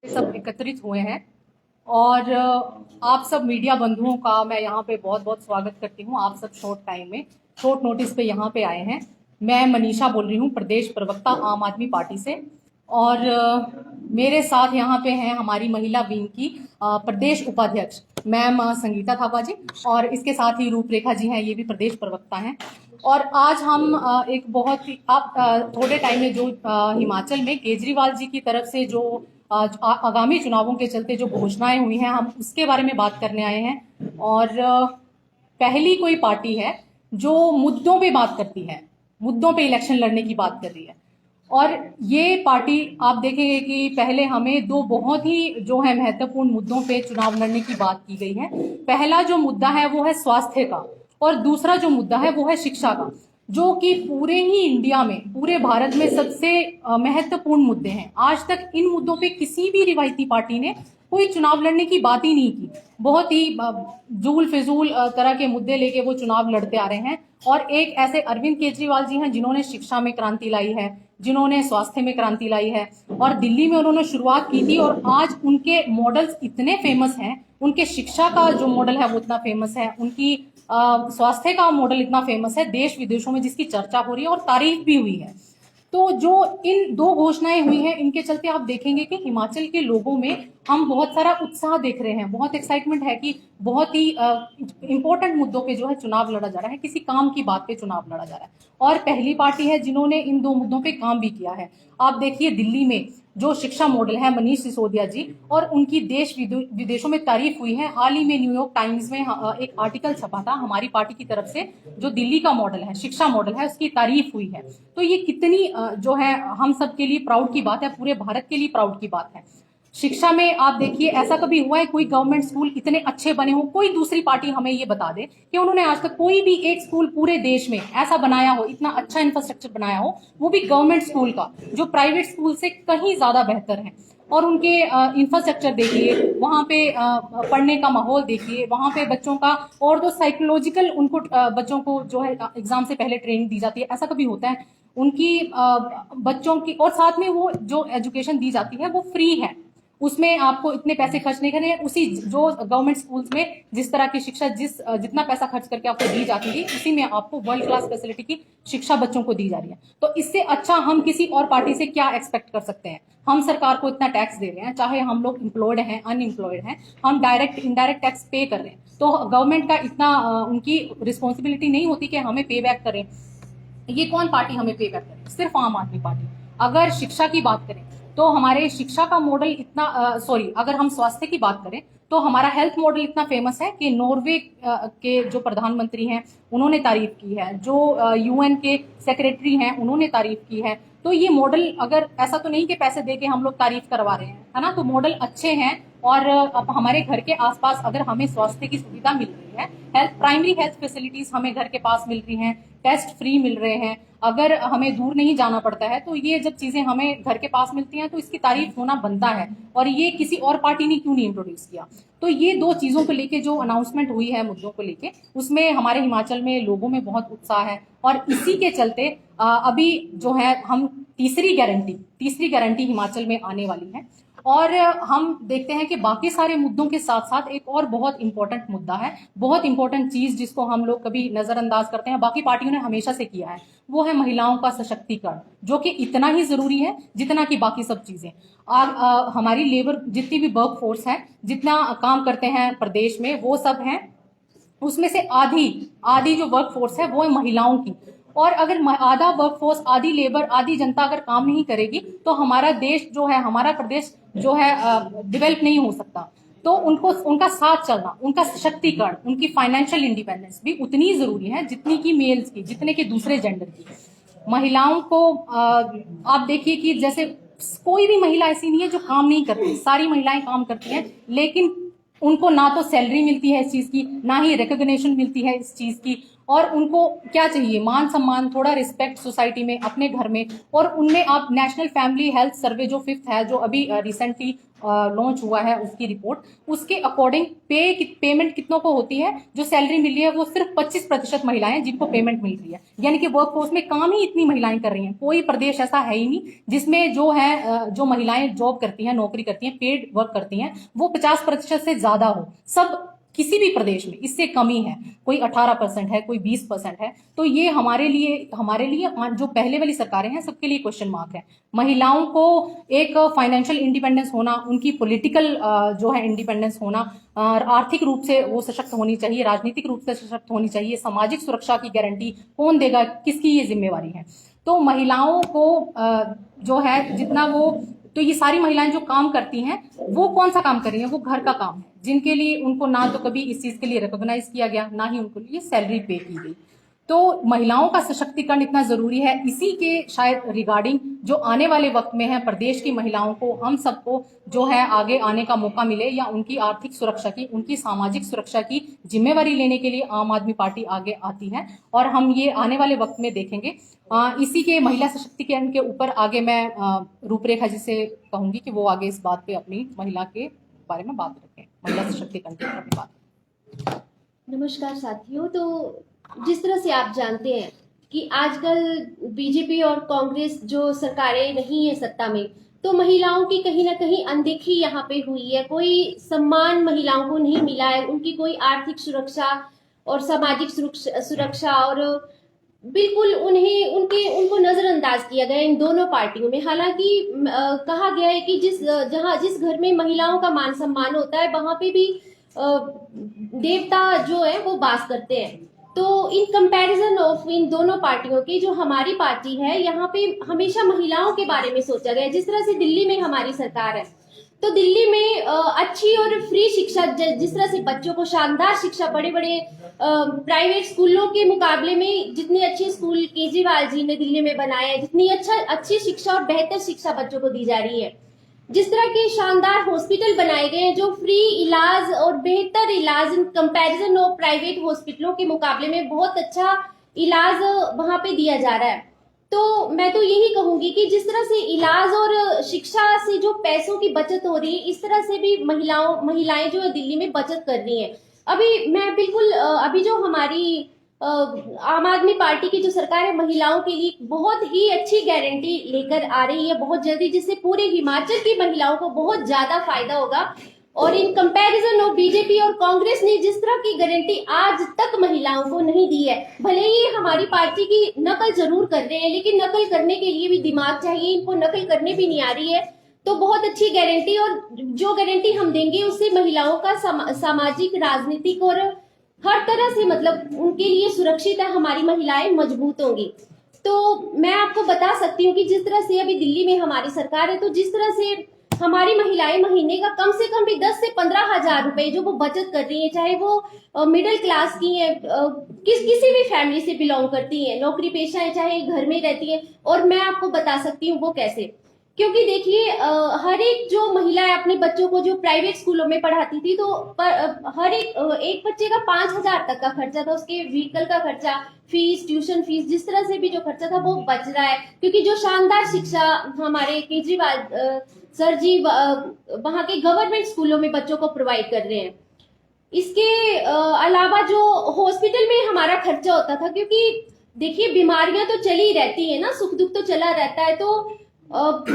सब एकत्रित हुए हैं और आप सब मीडिया बंधुओं का मैं यहाँ पे बहुत बहुत स्वागत करती हूँ। आप सब शॉर्ट टाइम में शॉर्ट नोटिस पे यहाँ पे आए हैं। मैं मनीषा बोल रही हूँ, प्रदेश प्रवक्ता आम आदमी पार्टी से। और मेरे साथ यहाँ पे हैं हमारी महिला विंग की प्रदेश उपाध्यक्ष मैम संगीता थापा जी, और इसके साथ ही रूपरेखा जी हैं, ये भी प्रदेश प्रवक्ता हैं। और आज हम एक बहुत ही आप थोड़े टाइम में जो हिमाचल में केजरीवाल जी की तरफ से जो आगामी चुनावों के चलते जो घोषणाएं हुई हैं, हम उसके बारे में बात करने आए हैं। और पहली कोई पार्टी है जो मुद्दों पे बात करती है, मुद्दों पे इलेक्शन लड़ने की बात कर रही है। और ये पार्टी आप देखेंगे कि पहले हमें दो बहुत ही जो है महत्वपूर्ण मुद्दों पे चुनाव लड़ने की बात की गई है। पहला जो मुद्दा है वो है स्वास्थ्य का, और दूसरा जो मुद्दा है वो है शिक्षा का, जो कि पूरे ही इंडिया में, पूरे भारत में सबसे महत्वपूर्ण मुद्दे हैं। आज तक इन मुद्दों पे किसी भी रिवायती पार्टी ने कोई चुनाव लड़ने की बात ही नहीं की। बहुत ही जूल फिजूल तरह के मुद्दे लेके वो चुनाव लड़ते आ रहे हैं। और एक ऐसे अरविंद केजरीवाल जी हैं जिन्होंने शिक्षा में क्रांति लाई है, जिन्होंने स्वास्थ्य में क्रांति लाई है, और दिल्ली में उन्होंने शुरुआत की थी। और आज उनके मॉडल्स इतने फेमस हैं, उनके शिक्षा का जो मॉडल है वो इतना फेमस है, उनकी स्वास्थ्य का मॉडल इतना फेमस है देश विदेशों में, जिसकी चर्चा हो रही है और तारीफ भी हुई है। तो जो इन दो घोषणाएं हुई हैं, इनके चलते आप देखेंगे कि हिमाचल के लोगों में हम बहुत सारा उत्साह देख रहे हैं, बहुत एक्साइटमेंट है कि बहुत ही इंपॉर्टेंट मुद्दों पे जो है चुनाव लड़ा जा रहा है, किसी काम की बात पे चुनाव लड़ा जा रहा है। और पहली पार्टी है जिन्होंने इन दो मुद्दों पे काम भी किया है। आप देखिए दिल्ली में जो शिक्षा मॉडल है, मनीष सिसोदिया जी, और उनकी देश विदेशों में तारीफ हुई है। हाल ही में न्यूयॉर्क टाइम्स में एक आर्टिकल छपा था हमारी पार्टी की तरफ से, जो दिल्ली का मॉडल है, शिक्षा मॉडल है, उसकी तारीफ हुई है। तो ये कितनी जो है हम सब के लिए प्राउड की बात है, पूरे भारत के लिए प्राउड की बात है। शिक्षा में आप देखिए, ऐसा कभी हुआ है कोई गवर्नमेंट स्कूल इतने अच्छे बने हो? कोई दूसरी पार्टी हमें ये बता दे कि उन्होंने आज तक कोई भी एक स्कूल पूरे देश में ऐसा बनाया हो, इतना अच्छा इंफ्रास्ट्रक्चर बनाया हो, वो भी गवर्नमेंट स्कूल का, जो प्राइवेट स्कूल से कहीं ज्यादा बेहतर है। और उनके इंफ्रास्ट्रक्चर देखिए, वहां पे पढ़ने का माहौल देखिए, वहां पे बच्चों का, और जो साइकोलॉजिकल उनको बच्चों को जो है एग्जाम से पहले ट्रेनिंग दी जाती है, ऐसा कभी होता है? उनकी बच्चों की, और साथ में वो जो एजुकेशन दी जाती है वो फ्री है, उसमें आपको इतने पैसे खर्च नहीं करने। उसी जो गवर्नमेंट स्कूल्स में जिस तरह की शिक्षा, जितना पैसा खर्च करके आपको दी जाती थी, उसी में आपको वर्ल्ड क्लास फैसिलिटी की शिक्षा बच्चों को दी जा रही है। तो इससे अच्छा हम किसी और पार्टी से क्या एक्सपेक्ट कर सकते हैं? हम सरकार को इतना टैक्स दे रहे हैं, चाहे हम लोग एम्प्लॉयड हैं, अनएम्प्लॉयड हैं, हम डायरेक्ट इनडायरेक्ट टैक्स पे कर रहे हैं। तो गवर्नमेंट का इतना उनकी रिस्पॉन्सिबिलिटी नहीं होती कि हमें पे बैक करें। ये कौन पार्टी हमें पे बैक करे? सिर्फ आम आदमी पार्टी। अगर शिक्षा की बात करें तो हमारे शिक्षा का मॉडल इतना सॉरी, अगर हम स्वास्थ्य की बात करें तो हमारा हेल्थ मॉडल इतना फेमस है कि नॉर्वे के जो प्रधानमंत्री हैं उन्होंने तारीफ की है, जो यूएन के सेक्रेटरी हैं उन्होंने तारीफ की है। तो ये मॉडल, अगर ऐसा तो नहीं कि पैसे दे के हम लोग तारीफ करवा रहे हैं, है ना, तो मॉडल अच्छे हैं। और अब हमारे घर के आसपास अगर हमें स्वास्थ्य की सुविधा मिल रही है, प्राइमरी हेल्थ फैसिलिटीज हमें घर के पास मिल रही हैं, टेस्ट फ्री मिल रहे हैं, अगर हमें दूर नहीं जाना पड़ता है, तो ये जब चीजें हमें घर के पास मिलती हैं तो इसकी तारीफ होना बनता है। और ये किसी और पार्टी ने क्यों नहीं इंट्रोड्यूस किया? तो ये दो चीजों को लेके जो अनाउंसमेंट हुई है, मुद्दों को लेके, उसमें हमारे हिमाचल में लोगों में बहुत उत्साह है। और इसी के चलते अभी जो है हम तीसरी गारंटी हिमाचल में आने वाली है। और हम देखते हैं कि बाकी सारे मुद्दों के साथ साथ एक और बहुत इंपॉर्टेंट मुद्दा है, बहुत इंपॉर्टेंट चीज जिसको हम लोग कभी नजरअंदाज करते हैं, बाकी पार्टियों ने हमेशा से किया है, वो है महिलाओं का सशक्तिकरण, जो कि इतना ही जरूरी है जितना कि बाकी सब चीजें। हमारी लेबर, जितनी भी वर्क फोर्स है, जितना काम करते हैं प्रदेश में, वो सब हैं, उसमें से आधी जो वर्क फोर्स है वो है महिलाओं की। और अगर आधा वर्क फोर्स, आधी लेबर, आधी जनता अगर काम नहीं करेगी तो हमारा देश जो है, हमारा प्रदेश जो है डेवलप नहीं हो सकता। तो उनको, उनका साथ चलना, उनका सशक्तिकरण, उनकी फाइनेंशियल इंडिपेंडेंस भी उतनी जरूरी है जितनी की मेल्स की, जितने के दूसरे जेंडर की। महिलाओं को आप देखिए कि जैसे कोई भी महिला ऐसी नहीं है जो काम नहीं करती, सारी महिलाएं काम करती हैं, लेकिन उनको ना तो सैलरी मिलती है इस चीज की, ना ही रिकॉग्निशन मिलती है इस चीज की। और उनको क्या चाहिए, मान सम्मान, थोड़ा रिस्पेक्ट सोसाइटी में, अपने घर में। और उनमें आप नेशनल फैमिली हेल्थ सर्वे जो 5th है, जो अभी रिसेंटली लॉन्च हुआ है, उसकी रिपोर्ट, उसके अकॉर्डिंग पेमेंट कितनों को होती है, जो सैलरी मिली है वो सिर्फ 25% महिलाएं जिनको पेमेंट मिल रही है। यानी कि वर्कफोर्स में काम ही इतनी महिलाएं कर रही हैं। कोई प्रदेश ऐसा है ही नहीं जिसमें जो है जो महिलाएं जॉब करती हैं, नौकरी करती हैं, पेड वर्क करती हैं, वो 50% से ज्यादा हो। सब किसी भी प्रदेश में इससे कमी है, कोई 18% है, कोई 20% है। तो ये हमारे लिए जो पहले वाली सरकारें हैं सबके लिए क्वेश्चन मार्क है। महिलाओं को एक फाइनेंशियल इंडिपेंडेंस होना, उनकी पॉलिटिकल जो है इंडिपेंडेंस होना, आर्थिक रूप से वो सशक्त होनी चाहिए, राजनीतिक रूप से सशक्त होनी चाहिए। सामाजिक सुरक्षा की गारंटी कौन देगा, किसकी ये जिम्मेवारी है? तो महिलाओं को जो है जितना वो, तो ये सारी महिलाएं जो काम करती हैं वो कौन सा काम कर रही हैं? वो घर का काम है, जिनके लिए उनको ना तो कभी इस चीज के लिए रिकॉग्नाइज किया गया, ना ही उनको लिए सैलरी पे की गई। तो महिलाओं का सशक्तिकरण इतना जरूरी है। इसी के शायद रिगार्डिंग जो आने वाले वक्त में है, प्रदेश की महिलाओं को, हम सबको जो है आगे आने का मौका मिले, या उनकी आर्थिक सुरक्षा की, उनकी सामाजिक सुरक्षा की जिम्मेवारी लेने के लिए आम आदमी पार्टी आगे आती है। और हम ये आने वाले वक्त में देखेंगे। इसी के महिला सशक्तिकरण के ऊपर आगे मैं रूपरेखा जी से कहूंगी कि वो आगे इस बात पे अपनी महिला के बारे में बात रखें, महिला सशक्तिकरण के बारे में बात। नमस्कार साथियों। तो जिस तरह से आप जानते हैं कि आजकल बीजेपी और कांग्रेस जो सरकारें नहीं है सत्ता में, तो महिलाओं की कहीं ना कहीं अनदेखी यहाँ पे हुई है। कोई सम्मान महिलाओं को नहीं मिला है, उनकी कोई आर्थिक सुरक्षा और सामाजिक सुरक्षा और बिल्कुल उनको नजरअंदाज किया गया इन दोनों पार्टियों में। हालांकि कहा गया है कि जिस घर में महिलाओं का मान सम्मान होता है वहां पे भी देवता जो है वो वास करते हैं। तो इन कंपैरिजन ऑफ इन दोनों पार्टियों की जो हमारी पार्टी है, यहाँ पे हमेशा महिलाओं के बारे में सोचा गया है। जिस तरह से दिल्ली में हमारी सरकार है, तो दिल्ली में अच्छी और फ्री शिक्षा, जिस तरह से बच्चों को शानदार शिक्षा बड़े बड़े प्राइवेट स्कूलों के मुकाबले में जितनी अच्छी स्कूल केजरीवाल जी ने दिल्ली में बनाए हैं, जितनी अच्छी शिक्षा और बेहतर शिक्षा बच्चों को दी जा रही है, जिस तरह के शानदार हॉस्पिटल बनाए गए हैं जो फ्री इलाज और बेहतर इलाज इन कंपैरिजन ऑफ प्राइवेट हॉस्पिटलों के मुकाबले में बहुत अच्छा इलाज वहां पे दिया जा रहा है। तो मैं तो यही कहूंगी कि जिस तरह से इलाज और शिक्षा से जो पैसों की बचत हो रही है, इस तरह से भी महिलाएं जो है दिल्ली में बचत कर रही हैं। अभी मैं बिल्कुल अभी जो हमारी आम आदमी पार्टी की जो सरकार है, महिलाओं के लिए बहुत ही अच्छी गारंटी लेकर आ रही है बहुत जल्दी, जिससे पूरे हिमाचल की महिलाओं को बहुत ज्यादा फायदा होगा। और इन कंपैरिजन ऑफ बीजेपी और कांग्रेस ने जिस तरह की गारंटी आज तक महिलाओं को नहीं दी है, भले ही हमारी पार्टी की नकल जरूर कर रहे हैं, लेकिन नकल करने के लिए भी दिमाग चाहिए, इनको नकल करने भी नहीं आ रही है। तो बहुत अच्छी गारंटी, और जो गारंटी हम देंगे उससे महिलाओं का सामाजिक, राजनीतिक और हर तरह से मतलब उनके लिए सुरक्षित है, हमारी महिलाएं मजबूत होंगी। तो मैं आपको बता सकती हूँ कि जिस तरह से अभी दिल्ली में हमारी सरकार है, तो जिस तरह से हमारी महिलाएं महीने का कम से कम भी 10 से 15 हजार रुपए जो वो बचत कर रही है, चाहे वो मिडिल क्लास की है, किसी भी फैमिली से बिलोंग करती है, नौकरी पेशा है, चाहे घर में रहती है। और मैं आपको बता सकती हूँ वो कैसे, क्योंकि देखिए हर एक जो महिला है अपने बच्चों को जो प्राइवेट स्कूलों में पढ़ाती थी, तो हर एक बच्चे का 5,000 तक का खर्चा था, उसके व्हीकल का खर्चा, फीस, ट्यूशन फीस, जिस तरह से भी जो खर्चा था वो बच रहा है, क्योंकि जो शानदार शिक्षा हमारे केजरीवाल सर जी वहां के गवर्नमेंट स्कूलों में बच्चों को प्रोवाइड कर रहे हैं। इसके अलावा जो हॉस्पिटल में हमारा खर्चा होता था, क्योंकि देखिए बीमारियां तो चली रहती है ना, सुख दुख तो चला रहता है, तो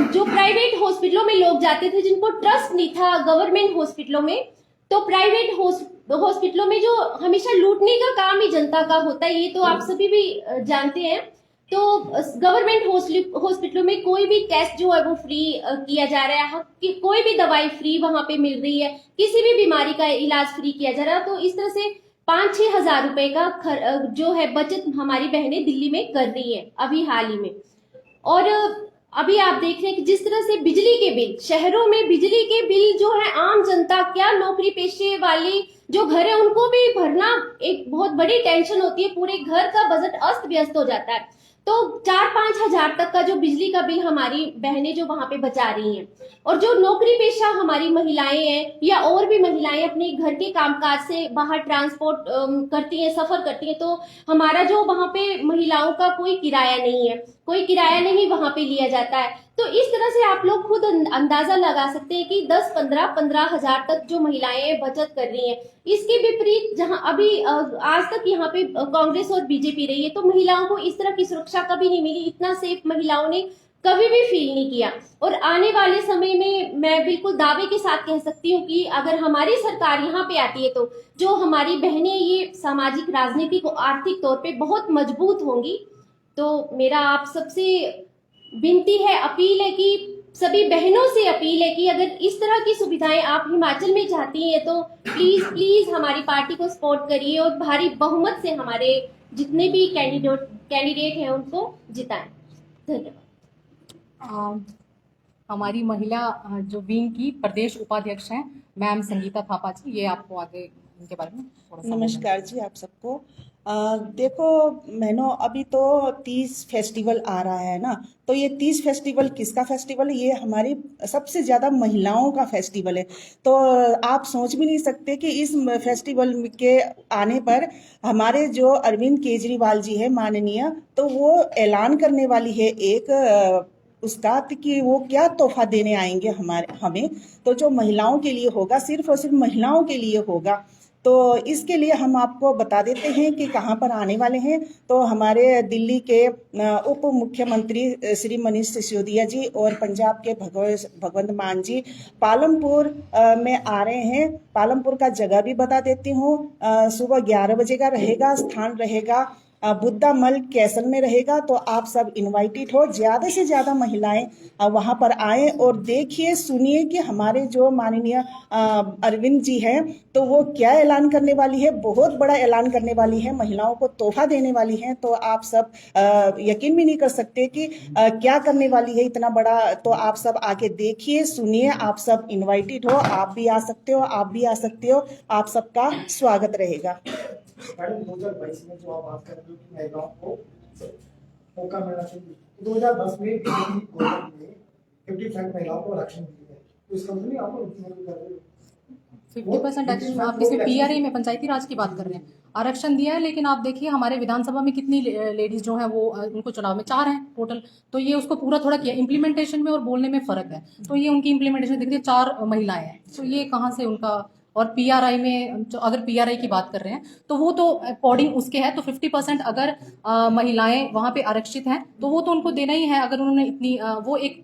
जो प्राइवेट हॉस्पिटलों में लोग जाते थे जिनको ट्रस्ट नहीं था गवर्नमेंट हॉस्पिटलों में, तो प्राइवेट हॉस्पिटलों में जो हमेशा लूटने का काम ही जनता का होता है, ये तो आप सभी भी जानते हैं। तो गवर्नमेंट हॉस्पिटलों में कोई भी टेस्ट जो है वो फ्री किया जा रहा है, कोई भी दवाई फ्री वहां पे मिल रही है, किसी भी बीमारी का इलाज फ्री किया जा रहा है। तो इस तरह से 5-6 हजार रुपए का जो है बचत हमारी बहनें दिल्ली में कर रही है अभी हाल ही में। और अभी आप देख रहे हैं कि जिस तरह से बिजली के बिल, शहरों में बिजली के बिल जो है आम जनता, क्या नौकरी पेशे वाले जो घर है उनको भी भरना एक बहुत बड़ी टेंशन होती है, पूरे घर का बजट अस्त व्यस्त हो जाता है। तो 4-5 हजार तक का जो बिजली का बिल हमारी बहनें जो वहां पे बचा रही हैं, और जो नौकरी पेशा हमारी महिलाएं हैं या और भी महिलाएं अपने घर के कामकाज से बाहर ट्रांसपोर्ट करती हैं, सफर करती हैं, तो हमारा जो वहां पे महिलाओं का कोई किराया नहीं है, कोई किराया नहीं वहां पे लिया जाता है। तो इस तरह से आप लोग खुद अंदाजा लगा सकते हैं कि 10-15 हजार तक जो महिलाएं बचत कर रही हैं। इसके विपरीत जहां अभी आज तक यहाँ पे कांग्रेस और बीजेपी रही है, तो महिलाओं को इस तरह की सुरक्षा कभी नहीं मिली, इतना सेफ महिलाओं ने कभी भी फील नहीं किया। और आने वाले समय में मैं बिल्कुल दावे के साथ कह सकती हूँ कि अगर हमारी सरकार यहाँ पे आती है, तो जो हमारी बहनें ये सामाजिक, राजनीतिक और आर्थिक तौर पे बहुत मजबूत होंगी। तो मेरा आप सबसे विनती है, अपील है कि सभी बहनों से अपील है कि अगर इस तरह की सुविधाएं आप हिमाचल में चाहती हैं, तो प्लीज प्लीज हमारी पार्टी को सपोर्ट करिए और भारी बहुमत से हमारे जितने भी कैंडिडेट हैं उनको जिताएं। धन्यवाद। हमारी महिला जो विंग की प्रदेश उपाध्यक्ष हैं मैम संगीता थापा जी, ये आपको आगे इनके बारे में थोड़ा सा नमस्कार जी आप सबको। देखो बहनों, अभी तो 30 फेस्टिवल आ रहा है ना, तो ये 30 फेस्टिवल किसका फेस्टिवल है? ये हमारी सबसे ज़्यादा महिलाओं का फेस्टिवल है। तो आप सोच भी नहीं सकते कि इस फेस्टिवल के आने पर हमारे जो अरविंद केजरीवाल जी है माननीय, तो वो ऐलान करने वाली है एक उसका कि वो क्या तोहफा देने आएंगे हमें। तो जो महिलाओं के लिए होगा, सिर्फ और सिर्फ महिलाओं के लिए होगा। तो इसके लिए हम आपको बता देते हैं कि कहाँ पर आने वाले हैं। तो हमारे दिल्ली के उप मुख्यमंत्री श्री मनीष सिसोदिया जी और पंजाब के भगवंत मान जी पालमपुर में आ रहे हैं। पालमपुर का जगह भी बता देती हूँ। सुबह 11 बजे का रहेगा, स्थान रहेगा बुद्धा मल कैसल में रहेगा। तो आप सब इनवाइटेड हो, ज़्यादा से ज़्यादा महिलाएं वहां पर आए और देखिए सुनिए कि हमारे जो माननीय अरविंद जी हैं, तो वो क्या ऐलान करने वाली है। बहुत बड़ा ऐलान करने वाली है, महिलाओं को तोहफा देने वाली है। तो आप सब यकीन भी नहीं कर सकते कि क्या करने वाली है इतना बड़ा। तो आप सब आके देखिए, सुनिए, आप सब इनवाइटेड हो, आप भी आ सकते हो, आप भी आ सकते हो, आप सबका स्वागत रहेगा। मैडम 2022 में जो आप बात कर रहे हो कि महिलाओं को मौका मिलना चाहिए, 2010 में बीजेपी गवर्नमेंट ने 50% महिलाओं को आरक्षण दिया है, तो इसका मतलब नहीं आप लोग कर रहे हो 50% आरक्षण। आप किसी पीआरए में पंचायती राज की बात कर रहे हैं, आरक्षण दिया है। लेकिन आप देखिए हमारे विधानसभा में कितनी लेडीज जो हैं वो उनको चुनाव में 4 हैं टोटल। तो ये उसको पूरा थोड़ा किया, इम्प्लीमेंटेशन में और बोलने में फर्क है। तो ये उनकी इम्प्लीमेंटेशन देखिए 4 महिलाएं हैं, तो ये कहाँ से उनका। और पीआरआई में अगर पीआरआई की बात कर रहे हैं तो वो तो अकॉर्डिंग उसके है। तो 50% अगर महिलाएं वहां पे आरक्षित हैं तो वो तो उनको देना ही है। अगर उन्होंने इतनी वो एक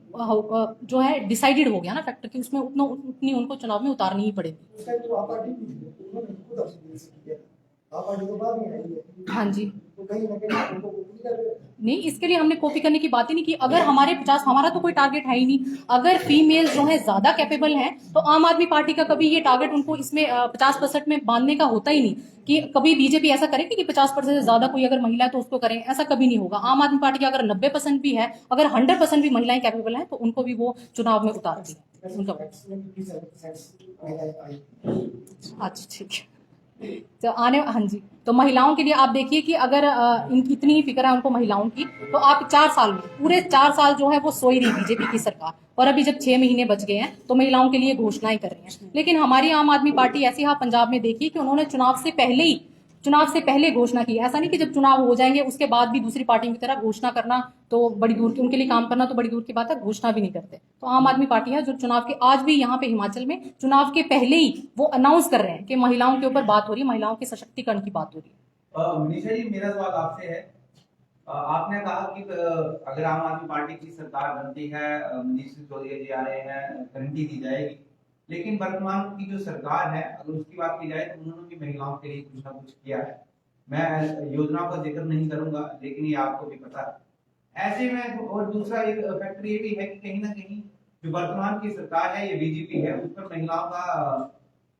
जो है डिसाइडेड हो गया ना फैक्टर कि उसमें उतनी उनको चुनाव में उतारनी ही पड़ेगी। उस टाइम तो आप पार्टी भी थी, उन्होंने खुद आपसे किया, आप पार्टी को बाद में आई है। हाँ जी, तो कहीं ना कहीं उनको कॉपी कर रहे हो। नहीं, इसके लिए हमने कॉपी करने की बात ही नहीं की। अगर हमारे 50, हमारा तो कोई टारगेट है ही नहीं। अगर फीमेल जो है ज्यादा कैपेबल हैं तो आम आदमी पार्टी का कभी ये टारगेट उनको इसमें 50% में बांधने का होता ही नहीं कि कभी बीजेपी ऐसा करेगी कि 50% से ज्यादा कोई अगर महिला है तो उसको करें, ऐसा कभी नहीं होगा। आम आदमी पार्टी की अगर 90% भी है, अगर 100% भी महिलाएं कैपेबल हैं तो उनको भी वो चुनाव में उतारती है उनका। अच्छा ठीक है। तो हाँ जी, तो महिलाओं के लिए आप देखिए कि अगर इतनी ही फिक्र है उनको महिलाओं की, तो आप 4 साल में पूरे 4 साल जो है वो सोई रही बीजेपी की सरकार। और अभी जब 6 महीने बच गए हैं तो महिलाओं के लिए घोषणाएं कर रही हैं। लेकिन हमारी आम आदमी पार्टी ऐसी हाँ पंजाब में देखिए कि उन्होंने चुनाव से पहले घोषणा की। ऐसा नहीं कि जब चुनाव हो जाएंगे उसके बाद भी दूसरी पार्टियों की तरह घोषणा करना तो बड़ी दूर की, उनके लिए काम करना तो बड़ी दूर की बात है, घोषणा भी नहीं करते। तो आम आदमी पार्टी है जो चुनाव के आज भी यहाँ पे हिमाचल में चुनाव के पहले ही वो अनाउंस कर रहे हैं कि महिलाओं के ऊपर बात हो रही है, महिलाओं के सशक्तिकरण की बात हो रही है। मनीषा जी, मेरा सवाल आपसे है। आपने कहा कि अगर आम आदमी पार्टी की सरकार बनती है, मनीष सिसोदिया जी आ रहे हैं, गारंटी दी जाएगी। लेकिन वर्तमान की जो सरकार है अगर उसकी बात की जाए तो उन्होंने भी महिलाओं के लिए कुछ ना कुछ किया है। मैं योजनाओं का जिक्र नहीं करूंगा, लेकिन ये आपको भी पता है। ऐसे में और दूसरा एक फैक्टर ये भी है कि कहीं ना कहीं जो वर्तमान की सरकार है, ये बीजेपी है, उस पर महिलाओं का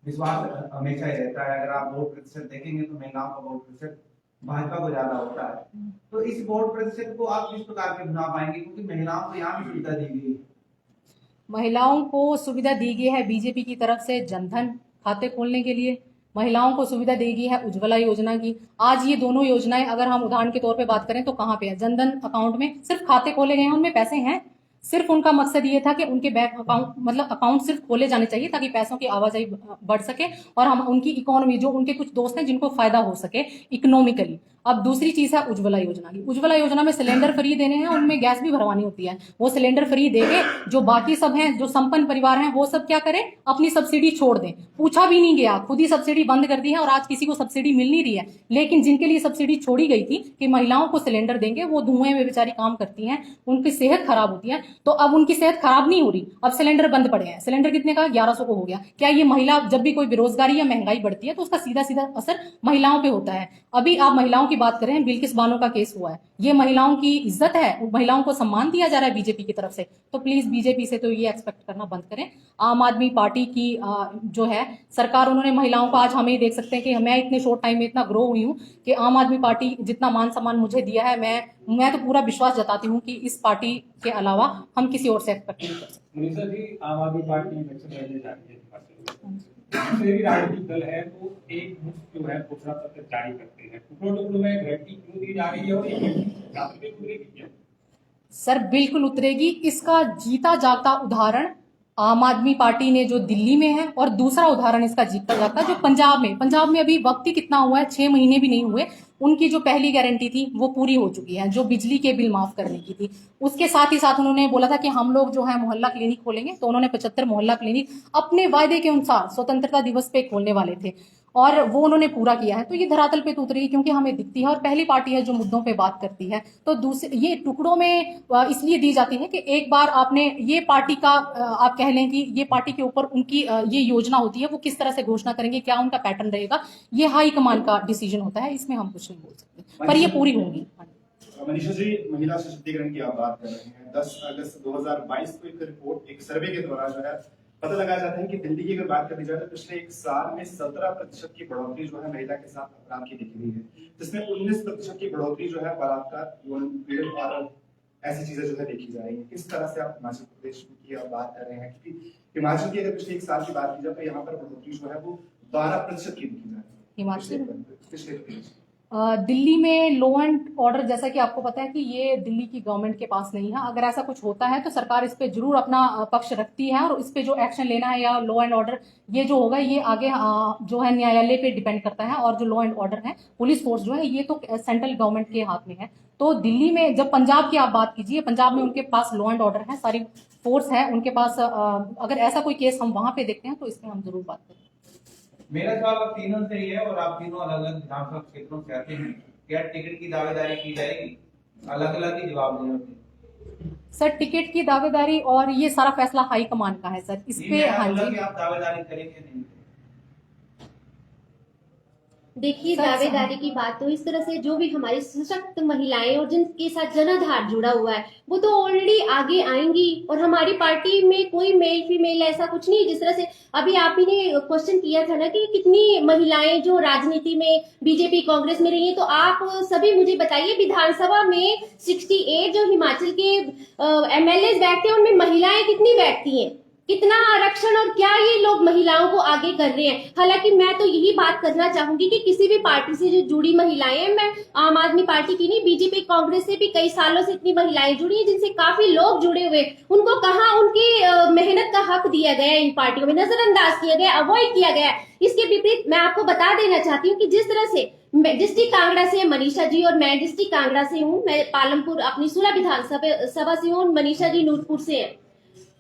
विश्वास हमेशा ही रहता है। अगर आप वोट प्रतिशत देखेंगे तो महिलाओं का वोट प्रतिशत भाजपा को ज्यादा होता है। तो इस वोट प्रतिशत को आप किस प्रकार के बना पाएंगे, क्योंकि महिलाओं को यहाँ भी सुविधा दी गई है। महिलाओं को सुविधा दी गई है बीजेपी की तरफ से जनधन खाते खोलने के लिए। महिलाओं को सुविधा देगी है उज्ज्वला योजना की। आज ये दोनों योजनाएं अगर हम उदाहरण के तौर पे बात करें तो कहाँ पे है, जनधन अकाउंट में सिर्फ खाते खोले गए हैं, उनमें पैसे हैं। सिर्फ उनका मकसद ये था कि उनके बैंक अकाउंट मतलब अकाउंट सिर्फ खोले जाने चाहिए ताकि पैसों की आवाजाही बढ़ सके और हम उनकी इकोनॉमी, जो उनके कुछ दोस्त हैं जिनको फायदा हो सके इकोनॉमिकली। अब दूसरी चीज है उज्ज्वला योजना की। उज्ज्वला योजना में सिलेंडर फ्री देने हैं, उनमें गैस भी भरवानी होती है। वो सिलेंडर फ्री देके जो बाकी सब हैं, जो संपन्न परिवार हैं, वो सब क्या करें, अपनी सब्सिडी छोड़ दें। पूछा भी नहीं गया, खुद ही सब्सिडी बंद कर दी है और आज किसी को सब्सिडी मिल नहीं रही है। लेकिन जिनके लिए सब्सिडी छोड़ी गई थी कि महिलाओं को सिलेंडर देंगे, वो धुएं में बेचारी काम करती हैं, उनकी सेहत खराब होती है, तो अब उनकी सेहत खराब नहीं हो रही, अब सिलेंडर बंद पड़े हैं। सिलेंडर कितने का, 1100 को हो गया। क्या ये महिला, जब भी कोई बेरोजगारी या महंगाई बढ़ती है तो उसका सीधा सीधा असर महिलाओं पे होता है। अभी आप महिलाओं की बात करें, बिल्किस बानो का केस हुआ है, ये महिलाओं की इज्जत है, महिलाओं को सम्मान दिया जा रहा है बीजेपी की तरफ से। तो प्लीज बीजेपी से तो ये एक्सपेक्ट करना बंद करें। आम आदमी पार्टी की जो है सरकार, उन्होंने महिलाओं को, आज हम ही देख सकते हैं कि मैं इतने शॉर्ट टाइम में इतना ग्रो हुई हूँ कि आम आदमी पार्टी जितना मान सम्मान मुझे दिया है, मैं तो पूरा विश्वास जताती हूँ कि इस पार्टी के अलावा हम किसी और से एक्सपेक्ट नहीं कर सकते। मनीषा जी, आम आदमी पार्टी इलेक्शन लड़ने जा रही है, दूसरे भी राजनीतिक दल है तो एक मुफ्त जो है घोषणा पत्र जारी करते हैं, टुकड़ों में घंटी क्यों दी जा रही है और ये सर बिल्कुल उतरेगी। इसका जीता जागता उदाहरण आम आदमी पार्टी ने जो दिल्ली में है, और दूसरा उदाहरण इसका जीता जागता जो पंजाब में अभी वक्त ही कितना हुआ है, 6 महीने भी नहीं हुए, उनकी जो पहली गारंटी थी वो पूरी हो चुकी है, जो बिजली के बिल माफ करने की थी। उसके साथ ही साथ उन्होंने बोला था कि हम लोग जो है मोहल्ला क्लिनिक खोलेंगे, तो उन्होंने 75 मोहल्ला क्लिनिक अपने वायदे के अनुसार स्वतंत्रता दिवस पे खोलने वाले थे और वो उन्होंने पूरा किया है। तो ये धरातल पे तो उतरेगी क्योंकि हमें दिखती है और पहली पार्टी है जो मुद्दों पे बात करती है। तो दूसरे ये टुकड़ों में इसलिए दी जाती है कि एक बार आपने ये पार्टी का आप कह लें कि ये पार्टी के ऊपर उनकी ये योजना होती है, वो किस तरह से घोषणा करेंगे, क्या उनका पैटर्न रहेगा, ये हाई कमान का डिसीजन होता है, इसमें हम कुछ नहीं बोल सकते, पर ये पूरी होंगी। मनीषा जी, महिला सशक्तिकरण की आप बात कर रहे हैं। 10 अगस्त 2022 को एक रिपोर्ट, एक सर्वे के द्वारा जो है पता लगाया जाता है कि दिल्ली की अगर बात करी जाए तो पिछले 1 साल में 17% की बढ़ोतरी जो है महिला के साथ अपराध की दिखी गई है, जिसमें 19% की बढ़ोतरी जो है बलात्कार, यौन पीड़न और ऐसी चीजें जो है देखी जा रही है। किस तरह से आप हिमाचल प्रदेश की आप बात कर रहे हैं, क्योंकि हिमाचल की अगर पिछले 1 साल की बात की जाए तो यहाँ पर बढ़ोतरी जो है वो 12% की दिखी जा रही है हिमाचल। दिल्ली में लॉ एंड ऑर्डर, जैसा कि आपको पता है कि ये दिल्ली की गवर्नमेंट के पास नहीं है। अगर ऐसा कुछ होता है तो सरकार इस पे जरूर अपना पक्ष रखती है और इस पे जो एक्शन लेना है या लॉ एंड ऑर्डर ये जो होगा, ये आगे जो है न्यायालय पे डिपेंड करता है। और जो लॉ एंड ऑर्डर है, पुलिस फोर्स जो है, ये तो सेंट्रल गवर्नमेंट के हाथ में है। तो दिल्ली में, जब पंजाब की आप बात कीजिए, पंजाब में उनके पास लॉ एंड ऑर्डर है, सारी फोर्स है उनके पास। अगर ऐसा कोई केस हम वहां पे देखते हैं तो इसमें हम जरूर बात करें। मेरा सवाल आप तीनों से ही है और आप तीनों अलग अलग विधानसभा क्षेत्रों से आते हैं, क्या टिकट की दावेदारी की जाएगी? अलग अलग ही जवाब देंगे सर। टिकट की दावेदारी और ये सारा फैसला हाईकमान का है सर, इस पे। हाँ जी, आप दावेदारी करेंगे नहीं? देखिए, दावेदारी की बात तो इस तरह से, जो भी हमारी सशक्त महिलाएं और जिनके साथ जनाधार जुड़ा हुआ है वो तो ऑलरेडी आगे आएंगी। और हमारी पार्टी में कोई मेल फीमेल ऐसा कुछ नहीं। जिस तरह से अभी आप ही ने क्वेश्चन किया था ना कि कितनी महिलाएं जो राजनीति में बीजेपी कांग्रेस में रही है, तो आप सभी मुझे बताइए, विधानसभा में 68 जो हिमाचल के MLAs बैठते हैं उनमें महिलाएं कितनी बैठती हैं, कितना आरक्षण और क्या ये लोग महिलाओं को आगे कर रहे हैं। हालांकि मैं तो यही बात करना चाहूंगी कि किसी भी पार्टी से जो जुड़ी महिलाएं हैं, मैं आम आदमी पार्टी की नहीं, बीजेपी कांग्रेस से भी कई सालों से इतनी महिलाएं जुड़ी हैं जिनसे काफी लोग जुड़े हुए, उनको कहाँ उनकी मेहनत का हक दिया गया है, इन पार्टियों में नजरअंदाज किया गया, अवॉइड किया गया। इसके विपरीत मैं आपको बता देना चाहती हूँ कि जिस तरह से डिस्ट्रिक्ट कांगड़ा से मनीषा जी और मैं डिस्ट्रिक्ट कांगड़ा से हूँ, मैं पालमपुर अपनी सुलह विधानसभा से हूँ, मनीषा जी नूरपुर से है।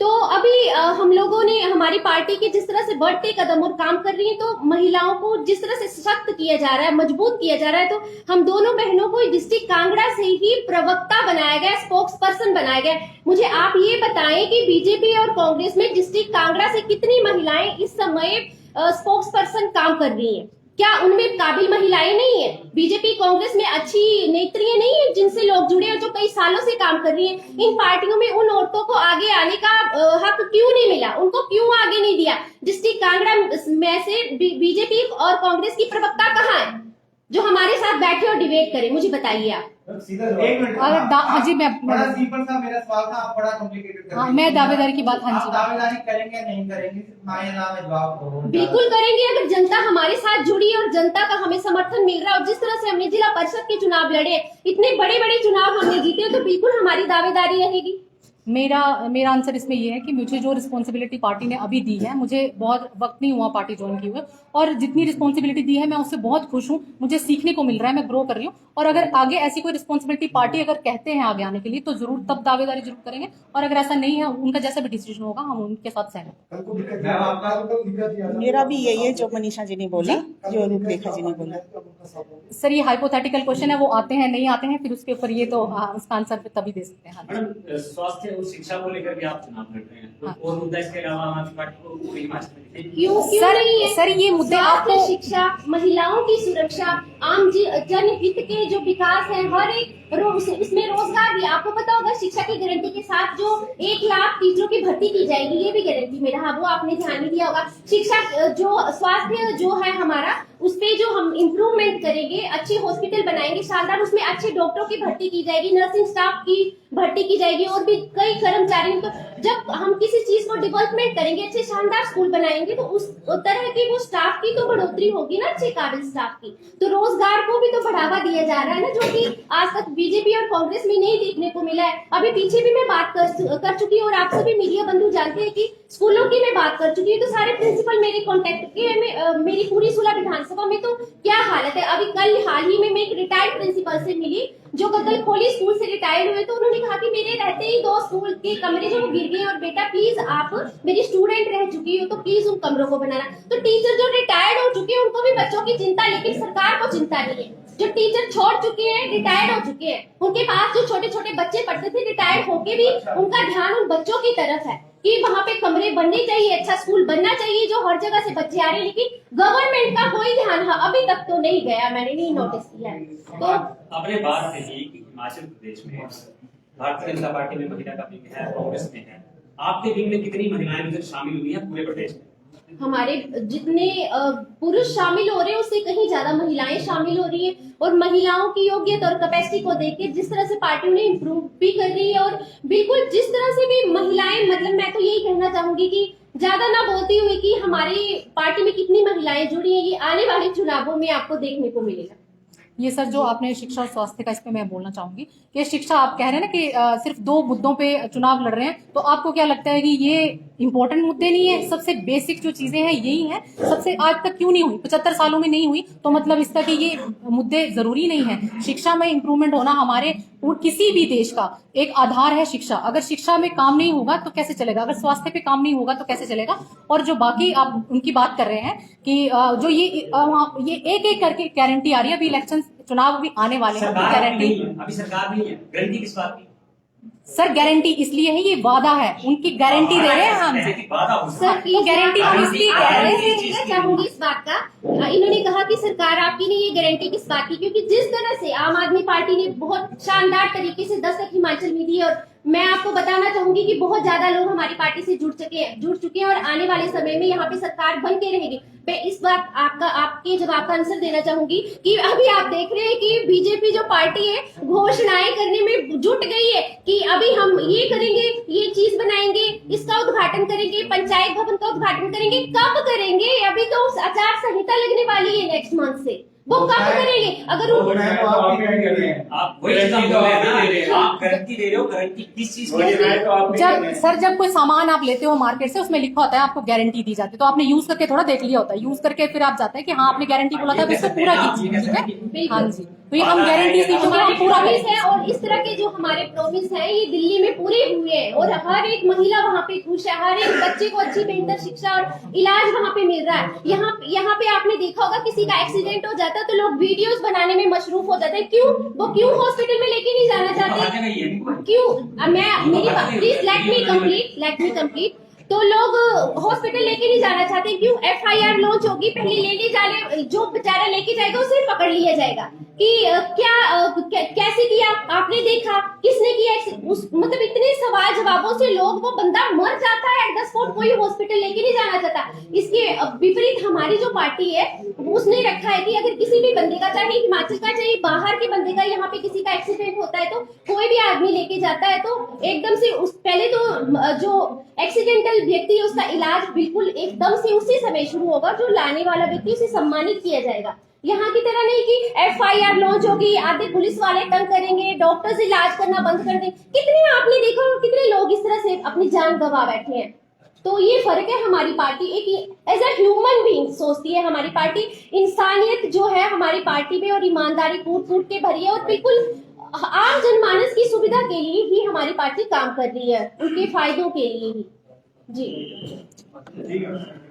तो अभी हम लोगों ने, हमारी पार्टी के जिस तरह से बढ़ते कदम और काम कर रही है, तो महिलाओं को जिस तरह से सशक्त किया जा रहा है, मजबूत किया जा रहा है, तो हम दोनों बहनों को डिस्ट्रिक्ट कांगड़ा से ही प्रवक्ता बनाया गया, स्पोक्स पर्सन बनाया गया। मुझे आप ये बताएं कि बीजेपी और कांग्रेस में डिस्ट्रिक्ट कांगड़ा से कितनी महिलाएं इस समय स्पोक्स पर्सन काम कर रही है? क्या उनमें काबिल महिलाएं नहीं है? बीजेपी कांग्रेस में अच्छी नेत्रियां नहीं है जिनसे लोग जुड़े और जो कई सालों से काम कर रही हैं? इन पार्टियों में उन औरतों को आगे आने का हक क्यों नहीं मिला? उनको क्यों आगे नहीं दिया? डिस्ट्रिक्ट कांगड़ा में से बीजेपी और कांग्रेस की प्रवक्ता कहाँ है जो हमारे साथ बैठे और डिबेट करे? मुझे बताइए आप। सीधा जवाब। एक मिनट। हाँ जी, मैं बड़ा सिंपल सा मेरा सवाल था, आप बड़ा कॉम्प्लिकेटेड कर हाँ, रही मैं हैं। दावेदारी की बात, हाँ आप जी, दावेदारी करेंगे या नहीं करेंगे, सिर्फ हाँ या ना में जवाब दो। बिल्कुल करेंगे। अगर जनता हमारे साथ जुड़ी है और जनता का हमें समर्थन मिल रहा है और जिस तरह से हमने जिला परिषद के चुनाव लड़े, इतने बड़े बड़े चुनाव हमने जीते, तो बिल्कुल हमारी दावेदारी रहेगी। मेरा आंसर इसमें ये है कि मुझे जो रिस्पॉन्सिबिलिटी पार्टी ने अभी दी है, मुझे बहुत वक्त नहीं हुआ पार्टी ज्वाइन किए हुए, और जितनी रिस्पॉन्सिबिलिटी दी है मैं उससे बहुत खुश हूँ। मुझे सीखने को मिल रहा है, मैं ग्रो कर रही हूँ, और अगर आगे ऐसी कोई रिस्पॉन्सिबिलिटी पार्टी अगर कहते हैं आगे आने के लिए, तो जरूर तब दावेदारी जरूर करेंगे, और अगर ऐसा नहीं है, उनका जैसा भी डिसीजन होगा हम उनके साथ सहमत हैं। कल को दिक्कत मैम, आपका- कल को दिक्कत ये आ जाती है। मेरा भी यही है जो मनीषा जी ने बोला, जो रूपरेखा जी ने बोला। सर, ये हाइपोथेटिकल क्वेश्चन है, वो आते हैं नहीं आते हैं, फिर उसके ऊपर ये तो उसका आंसर तभी दे सकते हैं। हाँ। मैडम, स्वास्थ्य और शिक्षा को लेकर भी आप चुनाव लड़ रहे हैं, हाँ। तो और मुद्दा इसके अलावा आम आदमी पार्टी को पूरे हिमाचल में दिखेगी? क्यों सर, नहीं है? सर, ये मुद्दे स्वास्थ्य, आपको शिक्षा, महिलाओं की सुरक्षा, आम जनहित के जो विकास है, हर एक उसमें रोजगार भी, आपको पता होगा शिक्षा की गारंटी के साथ जो 1 लाख टीचरों की भर्ती की जाएगी, ये भी गारंटी में रहा, वो आपने ध्यान नहीं दिया होगा। शिक्षा जो स्वास्थ्य जो है हमारा, उस पे जो हम इम्प्रूवमेंट करेंगे, अच्छे हॉस्पिटल बनाएंगे शानदार, उसमें अच्छे डॉक्टरों की भर्ती की जाएगी, नर्सिंग स्टाफ की भर्ती की जाएगी, और भी कई कर्मचारी। तो जब हम किसी चीज को डेवलपमेंट करेंगे, अच्छे शानदार स्कूल बनाएंगे, तो उस तरह की वो स्टाफ की तो बढ़ोतरी होगी ना, अच्छे काबिल स्टाफ की, तो रोजगार को भी तो बढ़ावा दिया जा रहा है ना, जो कि आज तक बीजेपी और कांग्रेस में नहीं देखने को मिला है। अभी पीछे भी मैं बात कर चुकी हूँ, और आप सभी मीडिया बंधु जानते हैं कि स्कूलों की मैं बात कर चुकी हूँ, तो सारे प्रिंसिपल मेरे कॉन्टेक्ट के मेरी पूरी सुलह विधानसभा में तो क्या हालत है। अभी कल हाल ही में मैं एक रिटायर्ड प्रिंसिपल से मिली, जो कतल खोली स्कूल से रिटायर्ड हुए, तो उन्होंने कहा कि मेरे रहते ही 2 स्कूल के कमरे जो गिर गए, और बेटा प्लीज आप मेरी स्टूडेंट रह चुकी हो, तो प्लीज उन कमरों को बनाना। तो टीचर जो रिटायर्ड हो चुके हैं उनको भी बच्चों की चिंता, लेकिन सरकार को चिंता नहीं है। जो टीचर छोड़ चुके हैं, रिटायर्ड हो चुके हैं, उनके पास जो छोटे छोटे बच्चे पढ़ते थे, रिटायर्ड होके भी उनका ध्यान उन बच्चों की तरफ है कि वहाँ पे कमरे बनने चाहिए, अच्छा स्कूल बनना चाहिए, जो हर जगह से बच्चे आ रहे हैं, लेकिन गवर्नमेंट का कोई ध्यान अभी तक तो नहीं गया, मैंने नहीं नोटिस किया है। तो आपने बात कही कि हिमाचल प्रदेश में भारतीय जनता पार्टी में महिला का विंग है, कांग्रेस में है, आपके विंग में कितनी महिलाएं उधर शामिल हुई हैं पूरे प्रदेश में? हमारे जितने पुरुष शामिल हो रहे हैं, उससे कहीं ज्यादा महिलाएं शामिल हो रही हैं, और महिलाओं की योग्यता और कैपेसिटी को देख के जिस तरह से पार्टी ने इम्प्रूव भी कर रही है, और बिल्कुल जिस तरह से भी महिलाएं, मतलब मैं तो यही कहना चाहूंगी कि ज्यादा ना बोलती हुई कि हमारी पार्टी में कितनी महिलाएं जुड़ी हैं, ये आने वाले चुनावों में आपको देखने को मिलेगा। ये सर, जो आपने शिक्षा और स्वास्थ्य का, इस पे मैं बोलना चाहूंगी कि शिक्षा, आप कह रहे हैं ना कि सिर्फ 2 मुद्दों पे चुनाव लड़ रहे हैं, तो आपको क्या लगता है कि ये इंपॉर्टेंट मुद्दे नहीं है? सबसे बेसिक जो चीजें हैं यही हैं, सबसे आज तक क्यों नहीं हुई, 75 सालों में नहीं हुई, तो मतलब इसका कि ये मुद्दे जरूरी नहीं है? शिक्षा में इंप्रूवमेंट होना हमारे किसी भी देश का एक आधार है शिक्षा। अगर शिक्षा में काम नहीं होगा तो कैसे चलेगा? अगर स्वास्थ्य पे काम नहीं होगा तो कैसे चलेगा? और जो बाकी आप उनकी बात कर रहे हैं कि जो ये एक करके गारंटी आ रही है, अभी इलेक्शन चुनाव भी आने वाले हैं, सरकार गारंटी नहीं है, अभी सरकार नहीं है, गारंटी किस बात की? सर, गारंटी इसलिए है, ये वादा है, उनकी गारंटी दे रहे हैं हम। सर वो गारंटी हम इसलिए कह रहे हैं। मैं चाहूंगी इस बात का, इन्होंने कहा कि सरकार आपकी नहीं, ये गारंटी किस बात की? क्योंकि जिस तरह से आम आदमी पार्टी ने बहुत शानदार तरीके से दस्तक हिमाचल में दी, और मैं आपको बताना चाहूंगी कि बहुत ज्यादा लोग हमारी पार्टी से जुड़ चुके हैं, और आने वाले समय में यहाँ पे सरकार बन के रहेगी। मैं इस बात आपके जवाब का आंसर देना चाहूंगी कि अभी आप देख रहे हैं कि बीजेपी जो पार्टी है, घोषणाएं करने में जुट गई है कि अभी हम ये करेंगे, ये चीज बनाएंगे, इसका उद्घाटन करेंगे, पंचायत भवन का उद्घाटन करेंगे। कब करेंगे? अभी तो आचार संहिता लगने वाली है नेक्स्ट मंथ से, वो कब करेंगे? अगर आप वही चीज बोल रहे हैं ना, आप गारंटी दे रहे हो, गारंटी किस चीज की? जब कोई सामान आप लेते हो मार्केट से, उसमें लिखा होता है आपको गारंटी दी जाती है, तो आपने यूज करके थोड़ा देख लिया होता है, यूज करके फिर आप जाते हैं कि हाँ आपने गारंटी बोला था, तो इसको पूरा कीजिए, ठीक है? हाँ जी, तो ये हम गारंटी दी चुके हैं, पूरा प्रॉमिस है, और इस तरह के जो हमारे प्रॉमिस हैं ये दिल्ली में पूरे हुए हैं, और हर एक महिला वहाँ पे खुश है, हर एक बच्चे को अच्छी बेहतर शिक्षा और इलाज वहाँ पे मिल रहा है। यहाँ पे आपने देखा होगा किसी का एक्सीडेंट हो जाता है तो लोग वीडियोस बनाने में मशरूफ हो जाते हैं। क्यों हॉस्पिटल में लेके नहीं जाना चाहते? क्यों? मेरी बात प्लीज लेट मी कंप्लीट। तो लोग हॉस्पिटल लेके नहीं जाना चाहते, क्यों? FIR लॉन्च होगी, पहले लेने जाने जो बेचारा लेके जाएगा उसे पकड़ लिया जाएगा। कि कैसे किया, आपने देखा, किसने किया, मतलब इतने सवाल जवाबों से लोग, वो बंदा मर जाता है एट द स्पॉट, कोई हॉस्पिटल लेके नहीं जाना चाहता। इसके विपरीत हमारी जो पार्टी है उसने रखा है कि अगर किसी भी बंदे का, चाहे हिमाचल का चाहे बाहर के बंदे का, यहाँ पे किसी का एक्सीडेंट होता है तो कोई भी आदमी लेके जाता है तो एकदम से पहले तो जो एक्सीडेंटल व्यक्ति है उसका इलाज बिल्कुल एकदम से उसी समय शुरू होगा, जो लाने वाला व्यक्ति उसे सम्मानित किया जाएगा। यहाँ की तरह नहीं कि FIR लॉन्च होगी, आधे पुलिस वाले तंग करेंगे, डॉक्टर्स इलाज करना बंद कर दें। कितने आपने देखा कितने लोग इस तरह से अपनी जान गंवा बैठे हैं। तो ये फर्क है, हमारी पार्टी एक एज ए ह्यूमन बीइंग सोचती है, हमारी पार्टी इंसानियत जो है हमारी पार्टी में, और ईमानदारी कूट कूट के भरी है, और बिल्कुल आम जनमानस की सुविधा के लिए ही हमारी पार्टी काम कर रही है, उनके फायदों के लिए ही। जी ठीक है।